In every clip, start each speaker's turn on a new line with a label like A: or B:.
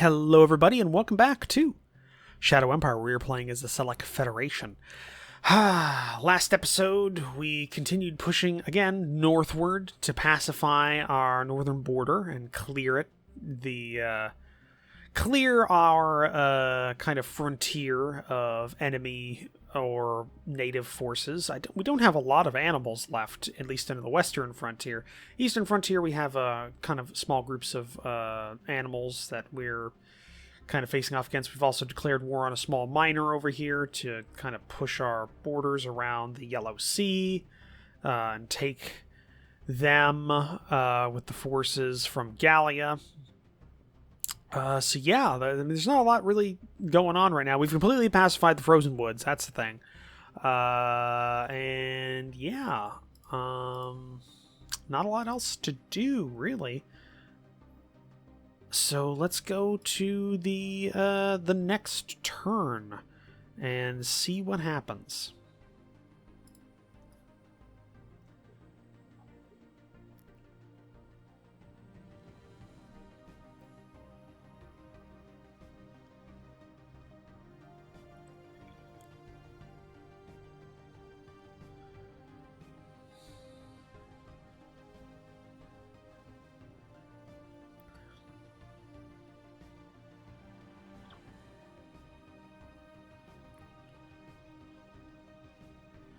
A: Hello everybody and welcome back to Shadow Empire, where we are playing as the Salic Federation. Last episode, we continued pushing again northward to pacify our northern border and clear it. Clear our kind of frontier of enemy or native forces. We don't have a lot of animals left, at least in the western frontier. Eastern frontier, we have kind of small groups of animals that we're kind of facing off against. We've also declared war on a small miner over here to kind of push our borders around the Yellow Sea and take them with the forces from Gallia. So yeah, there's not a lot really going on right now. We've completely pacified the Frozen Woods. That's the thing. And yeah, not a lot else to do really. So let's go to the next turn and see what happens.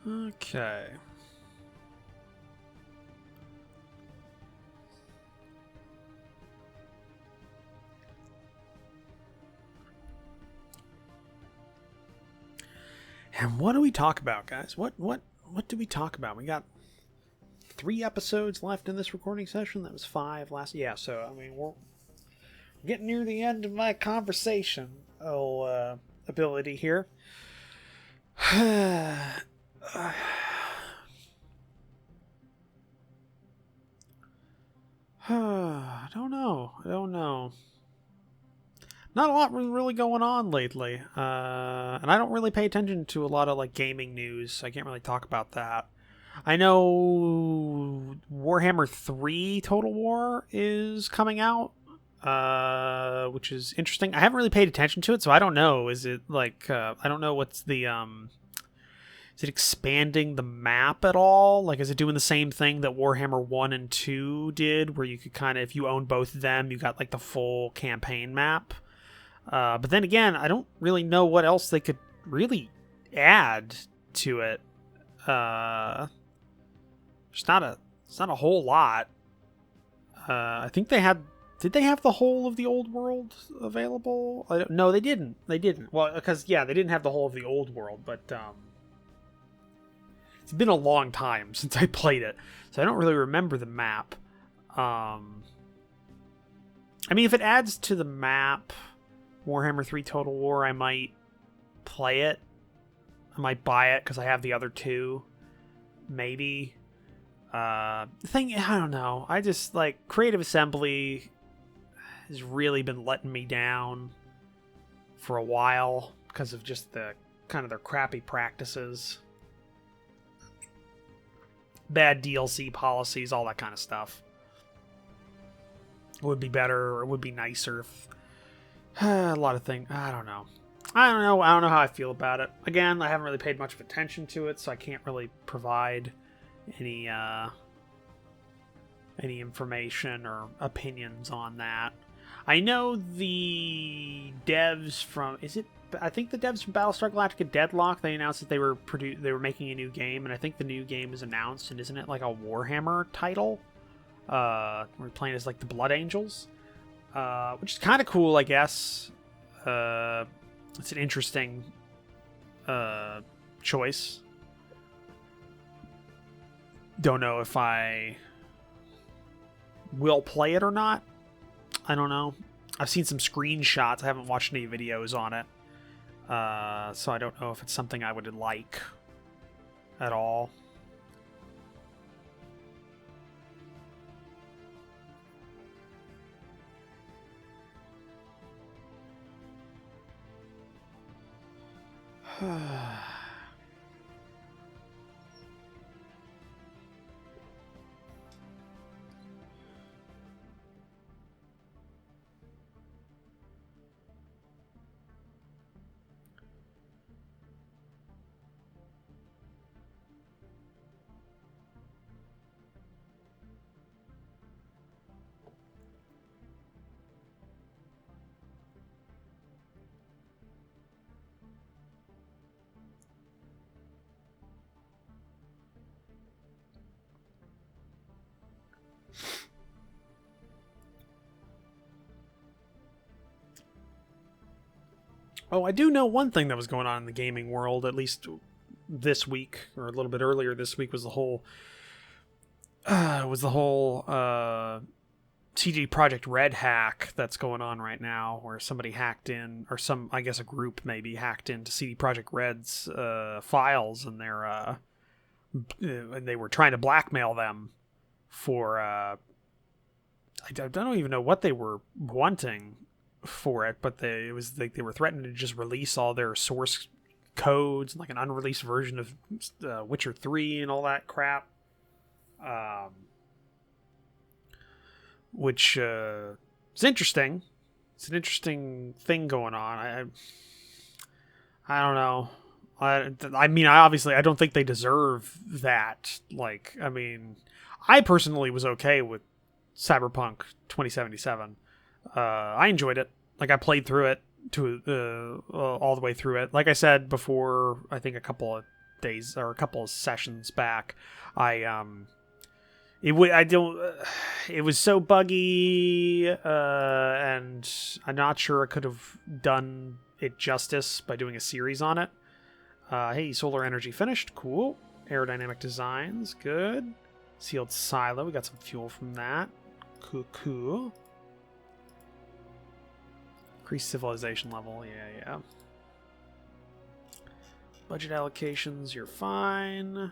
A: Okay. And what do we talk about, guys? What do we talk about? We got 3 episodes left in this recording session. That was 5 last. Yeah, so I mean we're getting near the end of my conversation ability here. I don't know. Not a lot really going on lately. And I don't really pay attention to a lot of like gaming news. I can't really talk about that. I know Warhammer 3 Total War is coming out, which is interesting. I haven't really paid attention to it, so I don't know. Is it like I don't know what's the is it expanding the map at all? Like, is it doing the same thing that Warhammer 1 and 2 did, where you could kind of, if you own both of them, you got like the full campaign map? But then again, I don't really know what else they could really add to it. It's not a whole lot. I think they had. Did they have the whole of the old world available? No, they didn't. They didn't. Well, because yeah, they didn't have the whole of the old world, but it's been a long time since I played it, so I don't really remember the map. I mean, if it adds to the map, Warhammer 3 Total War, I might play it. I might buy it because I have the other 2. Maybe. I don't know. I just, like, Creative Assembly has really been letting me down for a while because of just the kind of their crappy practices. Bad DLC policies, all that kind of stuff. It would be better, or it would be nicer if a lot of things. I don't know how I feel about it. Again, I haven't really paid much of attention to it, so I can't really provide any information or opinions on that. I know the devs from I think the devs from Battlestar Galactica Deadlock, they announced that they were making a new game, and I think the new game is announced, and isn't it like a Warhammer title? We're playing as like the Blood Angels, which is kind of cool, I guess. It's an interesting choice. Don't know if I will play it or not. I don't know. I've seen some screenshots. I haven't watched any videos on it. So I don't know if it's something I would like at all. Oh, I do know one thing that was going on in the gaming world, at least this week, or a little bit earlier this week, was the whole CD Projekt Red hack that's going on right now, where somebody hacked in, or I guess a group maybe hacked into CD Projekt Red's files, and and they were trying to blackmail them for I don't even know what they were wanting for it, but it was like they were threatening to just release all their source codes, like an unreleased version of Witcher 3 and all that crap. Which is interesting. It's an interesting thing going on. I don't know. I mean, I don't think they deserve that. Like, I mean, I personally was okay with Cyberpunk 2077. I enjoyed it. Like, I played through it all the way through it. Like I said before, I think a couple of days or a couple of sessions back, it was so buggy, and I'm not sure I could have done it justice by doing a series on it. Hey, solar energy finished. Cool. Aerodynamic designs. Good. Sealed silo. We got some fuel from that. Cool. Increased civilization level. Yeah. Budget allocations. You're fine.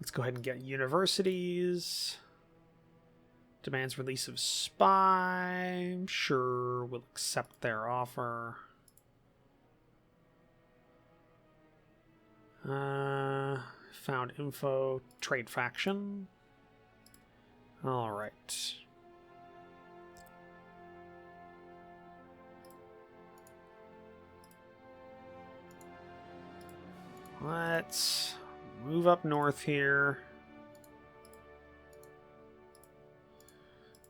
A: Let's go ahead and get universities. Demands release of spy. Sure, we'll accept their offer. Found info. Trade faction. Alright. Let's move up north here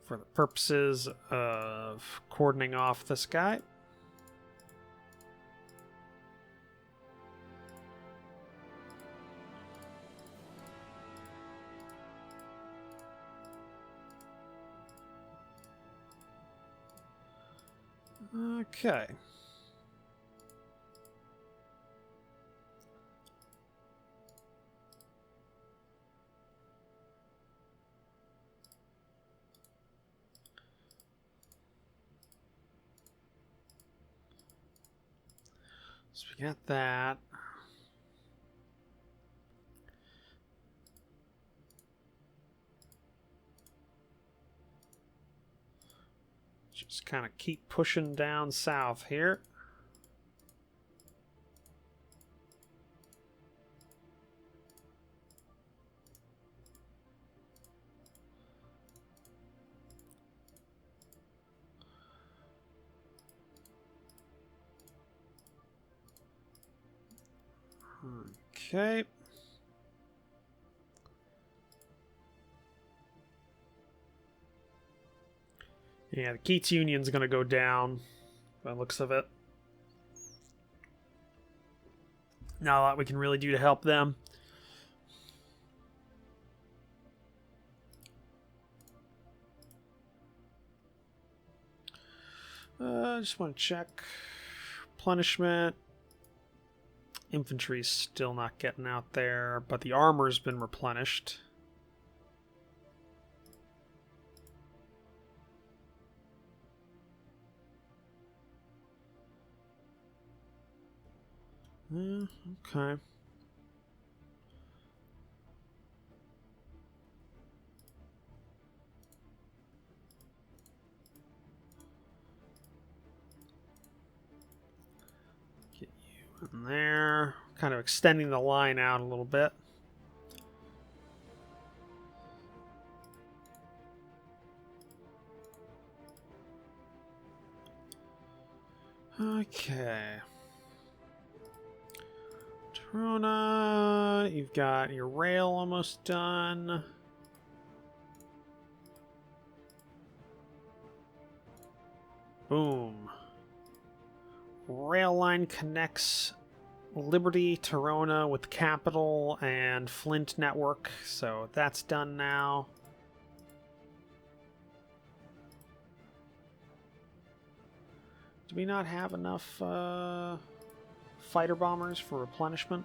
A: for the purposes of cordoning off this guy. Okay. So we got that. Just kind of keep pushing down south here. Okay. Yeah, the Keats Union's going to go down by the looks of it. Not a lot we can really do to help them. I just want to check. Replenishment. Infantry's still not getting out there, but the armor's been replenished. Okay. Get you in there. Kind of extending the line out a little bit. Okay. Trona, you've got your rail almost done. Boom. Rail line connects Liberty, Torona with Capital and Flint Network, so that's done now. Do we not have enough fighter bombers for replenishment?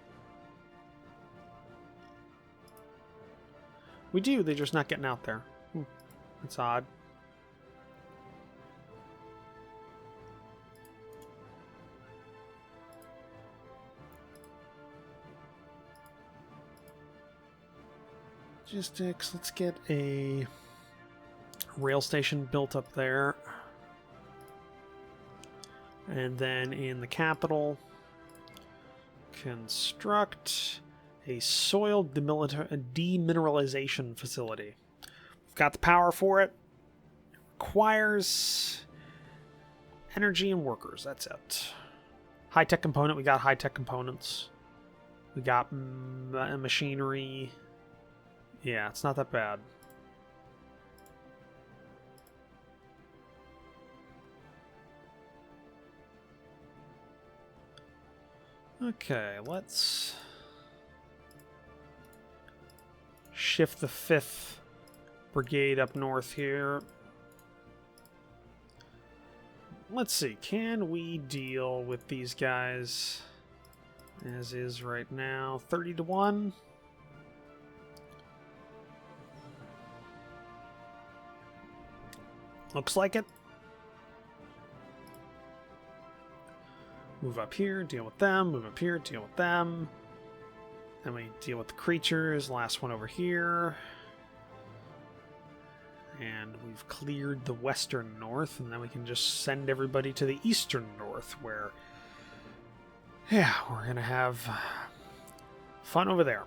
A: We do, they're just not getting out there. That's odd. Logistics, let's get a rail station built up there. And then in the capital, construct a soil demineralization facility. We've got the power for it. It requires energy and workers. That's it. High-tech component. We got high-tech components. We got machinery. Yeah, it's not that bad. Okay, let's shift the 5th Brigade up north here. Let's see, can we deal with these guys as is right now? 30-1. Looks like it. Move up here, deal with them. Move up here, deal with them. Then we deal with the creatures. Last one over here. And we've cleared the western north, and then we can just send everybody to the eastern north, where, yeah, we're going to have fun over there.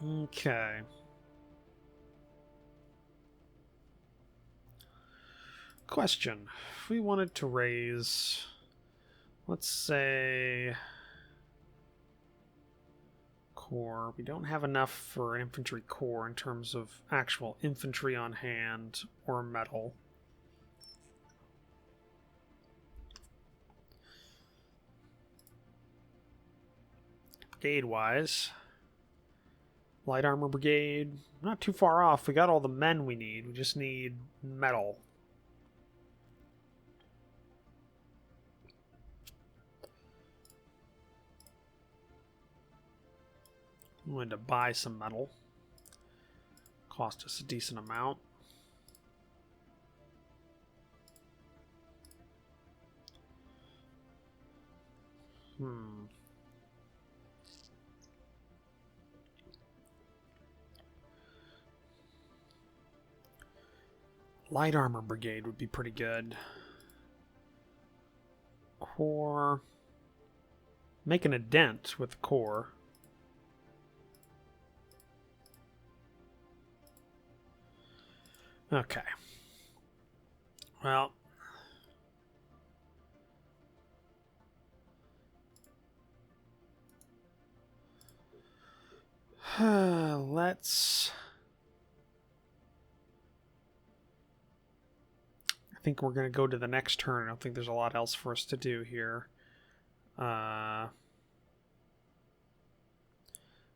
A: Okay. Question. If we wanted to raise, let's say, corps, we don't have enough for an infantry corps in terms of actual infantry on hand or metal. Brigade-wise, light armor brigade, not too far off. We got all the men we need. We just need metal. We wanted to buy some metal. Cost us a decent amount. Light armor brigade would be pretty good. Core. Making a dent with the core. Okay. Well. Let's... I think we're going to go to the next turn. I don't think there's a lot else for us to do here. And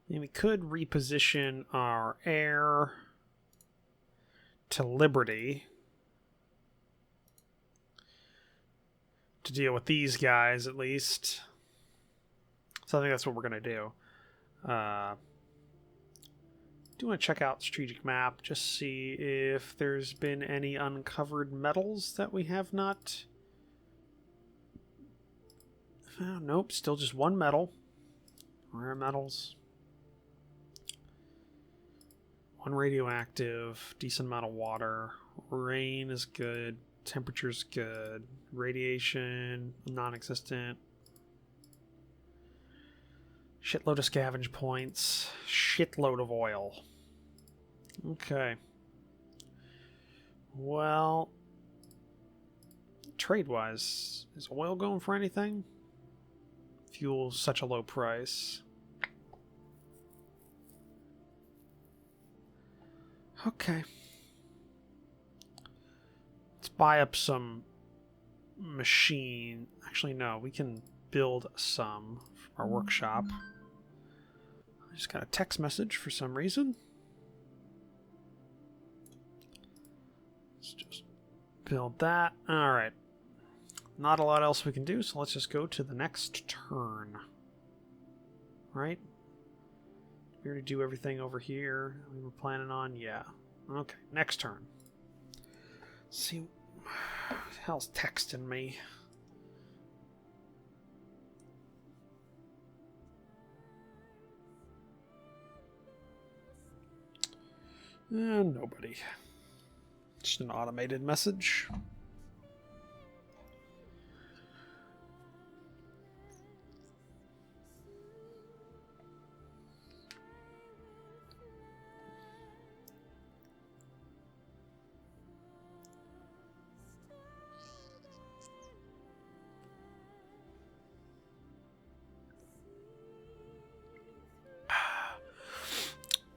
A: we could reposition our air to Liberty to deal with these guys, at least. So I think that's what we're going to do. Do want to check out strategic map, just see if there's been any uncovered metals that we have not. Nope, still just one metal. Rare metals. One radioactive, decent amount of water. Rain is good. Temperature's good. Radiation, non-existent. Shitload of scavenge points. Shitload of oil. Okay. Well, trade-wise, is oil going for anything? Fuel's such a low price. Okay. Let's buy up some machine. Actually, no, we can build some for our workshop. I just got a text message for some reason. Let's just build that. Alright. Not a lot else we can do, so let's just go to the next turn. Right? We already do everything over here we were planning on. Yeah. Okay, next turn. Let's see. What the hell's texting me? Nobody. Just an automated message.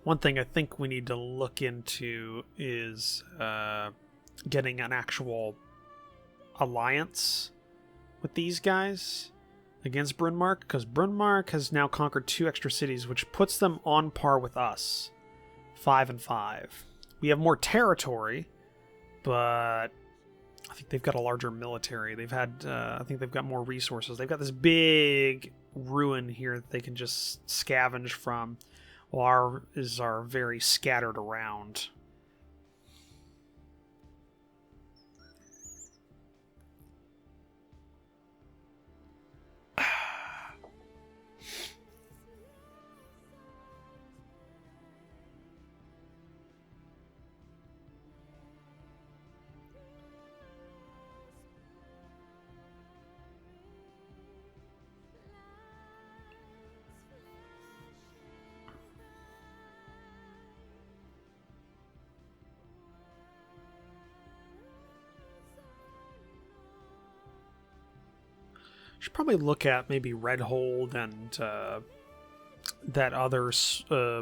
A: One thing I think we need to look into is getting an actual alliance with these guys against Bryn Mawr, because Bryn Mawr has now conquered 2 extra cities, which puts them on par with us, 5 and 5. We have more territory, but I think they've got a larger military. They've had, I think they've got more resources. They've got this big ruin here that they can just scavenge from. Well, ours are very scattered around. Should probably look at maybe Redhold and that other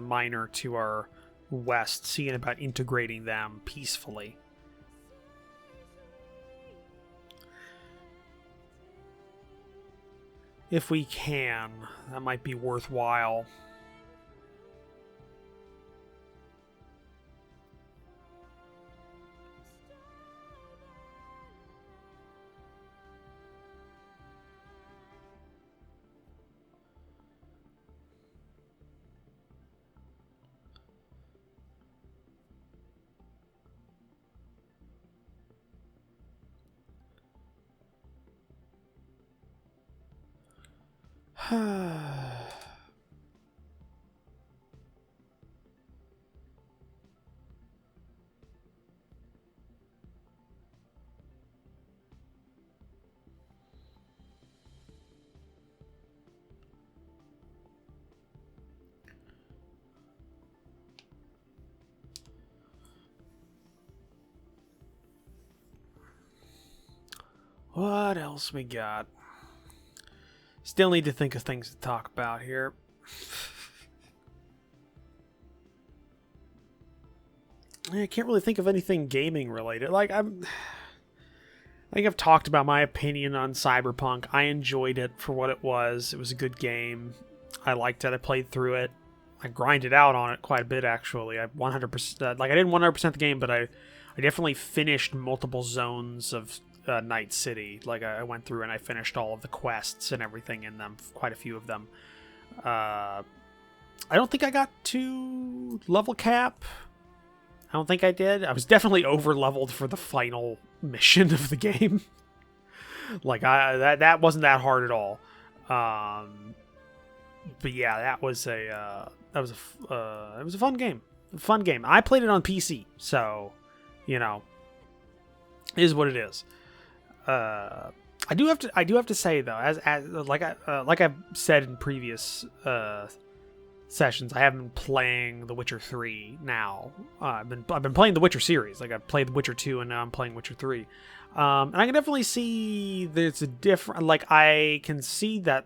A: miner to our west, seeing about integrating them peacefully. If we can, that might be worthwhile. What else we got? Still need to think of things to talk about here. I can't really think of anything gaming related. I think I've talked about my opinion on Cyberpunk. I enjoyed it for what it was. It was a good game. I liked it. I played through it. I grinded out on it quite a bit, actually. I 100%, I didn't 100% the game, but I definitely finished multiple zones of Night City. I went through and I finished all of the quests and everything in them, quite a few of them. I don't think I got to level cap. I don't think I did. I was definitely over leveled for the final mission of the game. That wasn't that hard at all. But yeah, it was a fun game. I played it on PC, so it is what it is. I do have to say though, as like I've said in previous sessions, I have been playing The Witcher 3 now. I've been playing the Witcher series. Like I've played The Witcher 2 and now I'm playing Witcher 3. And I can definitely see that it's a different. Like I can see that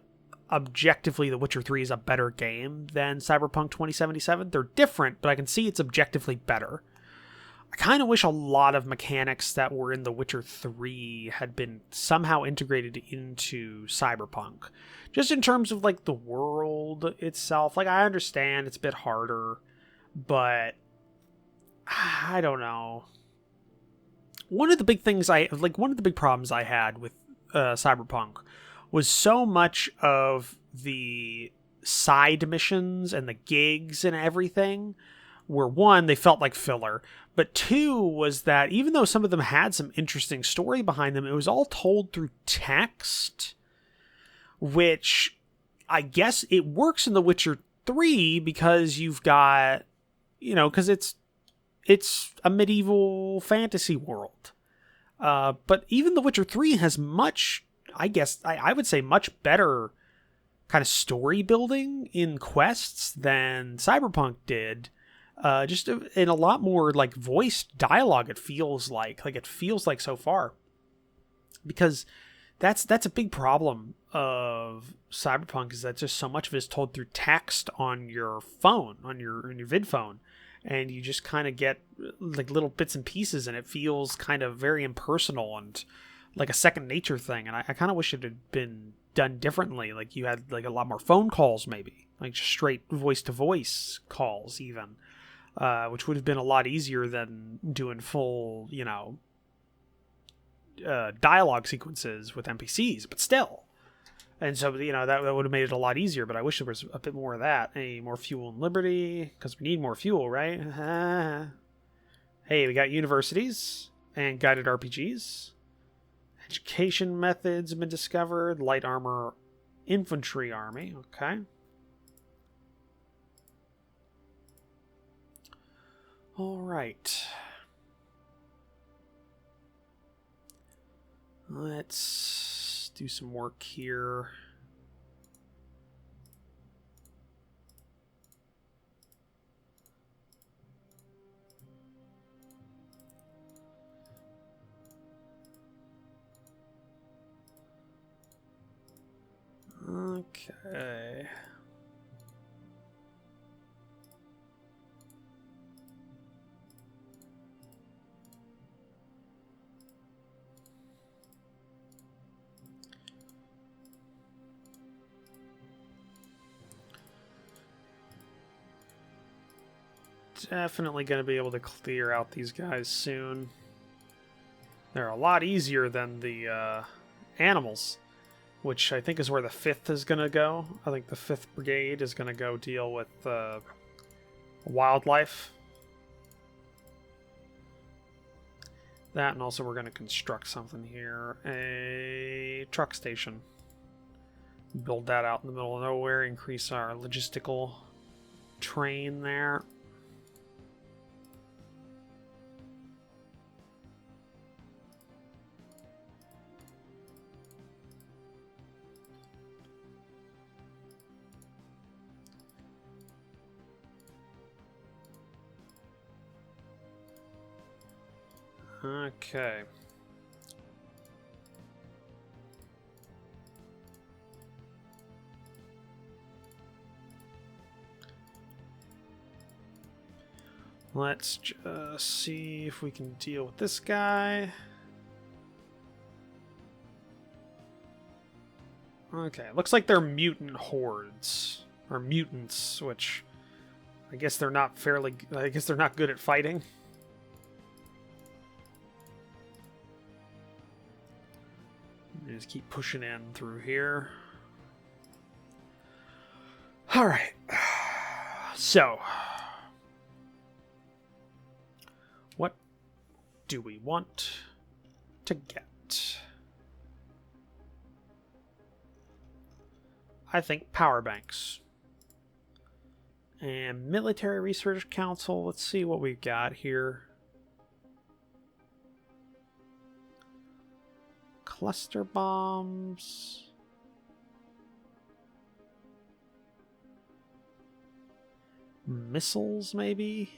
A: objectively The Witcher 3 is a better game than Cyberpunk 2077. They're different, but I can see it's objectively better. I kind of wish a lot of mechanics that were in The Witcher 3 had been somehow integrated into Cyberpunk. Just in terms of, the world itself. I understand it's a bit harder, but I don't know. one of the big things one of the big problems I had with Cyberpunk was so much of the side missions and the gigs and everything were, one, they felt like filler, but two was that even though some of them had some interesting story behind them, it was all told through text, which I guess it works in The Witcher 3 because you've got, because it's a medieval fantasy world. But even The Witcher 3 has much, I guess, I would say much better kind of story building in quests than Cyberpunk did. Just in a lot more like voiced dialogue, it feels like so far. Because that's a big problem of Cyberpunk, is that just so much of it is told through text on your phone, on your vid phone. And you just kind of get like little bits and pieces, and it feels kind of very impersonal and like a second nature thing. And I kind of wish it had been done differently. Like you had like a lot more phone calls, maybe like just straight voice to voice calls, even, which would have been a lot easier than doing full, dialogue sequences with NPCs. But still. And so, that would have made it a lot easier, but I wish there was a bit more of that. Hey, more fuel and liberty, because we need more fuel, right? Hey, we got universities and guided RPGs. Education methods have been discovered. Light armor infantry army, okay. All right. Let's do some work here. Okay. Definitely going to be able to clear out these guys soon. They're a lot easier than the animals, which I think is where the 5th is going to go. I think the 5th Brigade is going to go deal with wildlife. That, and also we're going to construct something here. A truck station. Build that out in the middle of nowhere. Increase our logistical train there. Okay. Let's just see if we can deal with this guy. Okay, looks like they're mutant hordes. Or mutants, which I guess they're not good at fighting. Just keep pushing in through here. Alright. So, what do we want to get? I think power banks. And Military Research Council. Let's see what we've got here. Cluster bombs. Missiles, maybe?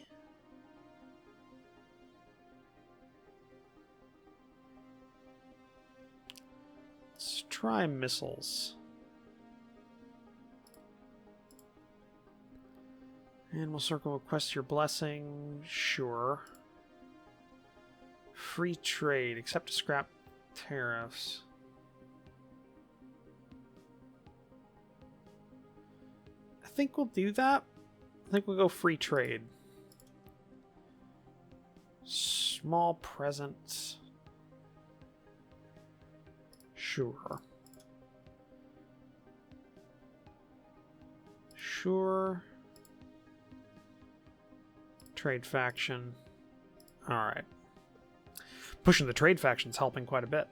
A: Let's try missiles. And we'll circle request your blessing. Sure. Free trade. Accept to scrap tariffs. I think we'll do that. I think we'll go free trade. Small presents. Sure. Sure. Trade faction. Alright. Pushing the trade faction's helping quite a bit.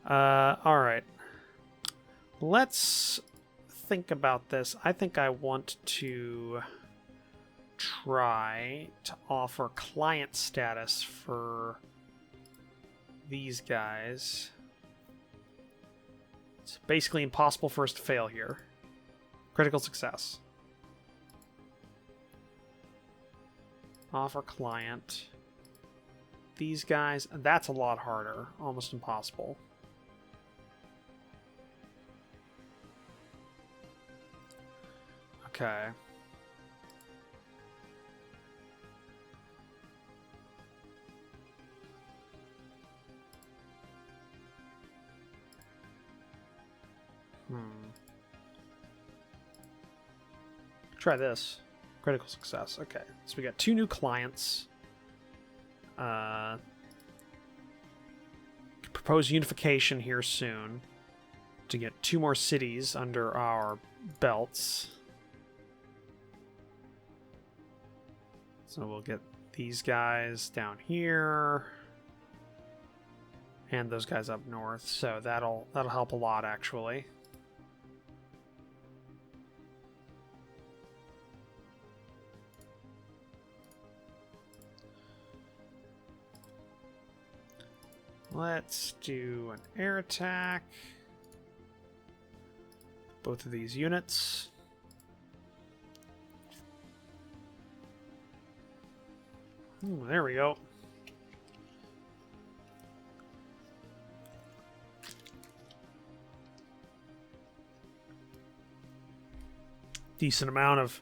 A: Alright. Let's think about this. I think I want to try to offer client status for these guys. It's basically impossible for us to fail here. Critical success. Offer client. These guys, that's a lot harder. Almost impossible. Okay. Try this. Critical success. Okay. So we got 2 new clients. Propose unification here soon to get 2 more cities under our belts. So we'll get these guys down here and those guys up north. So that'll help a lot, actually. Let's do an air attack. Both of these units. Ooh, there we go. Decent amount of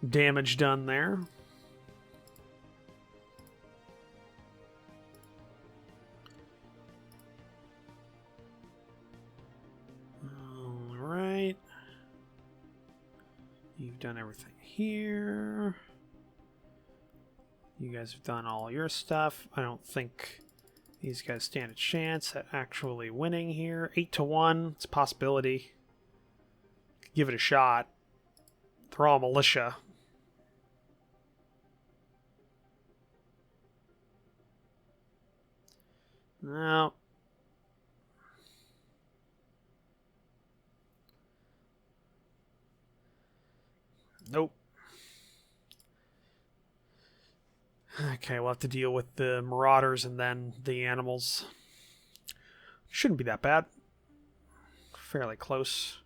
A: damage done there. You've done everything here. You guys have done all your stuff. I don't think these guys stand a chance at actually winning here. 8-1. It's a possibility. Give it a shot. Throw a militia. No. Nope. Okay, we'll have to deal with the marauders and then the animals. Shouldn't be that bad. Fairly close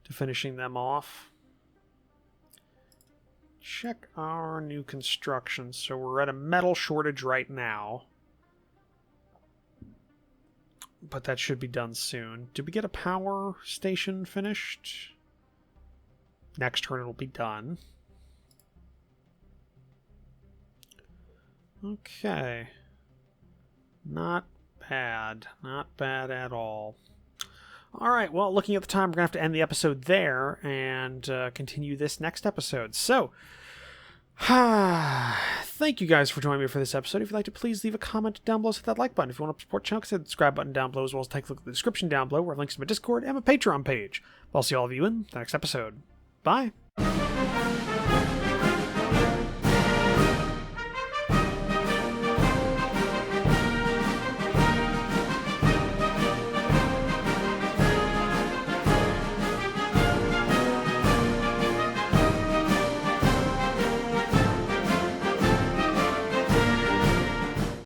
A: to finishing them off. Check our new construction. So we're at a metal shortage right now. But that should be done soon. Did we get a power station finished? Next turn it'll be done. Okay. Not bad. Not bad at all. Alright, well, looking at the time, we're going to have to end the episode there and continue this next episode. So, thank you guys for joining me for this episode. If you'd like to, please leave a comment down below, hit that like button. If you want to support the channel, hit the subscribe button down below, as well as take a look at the description down below, where I have links to my Discord and my Patreon page. I'll see all of you in the next episode. Bye!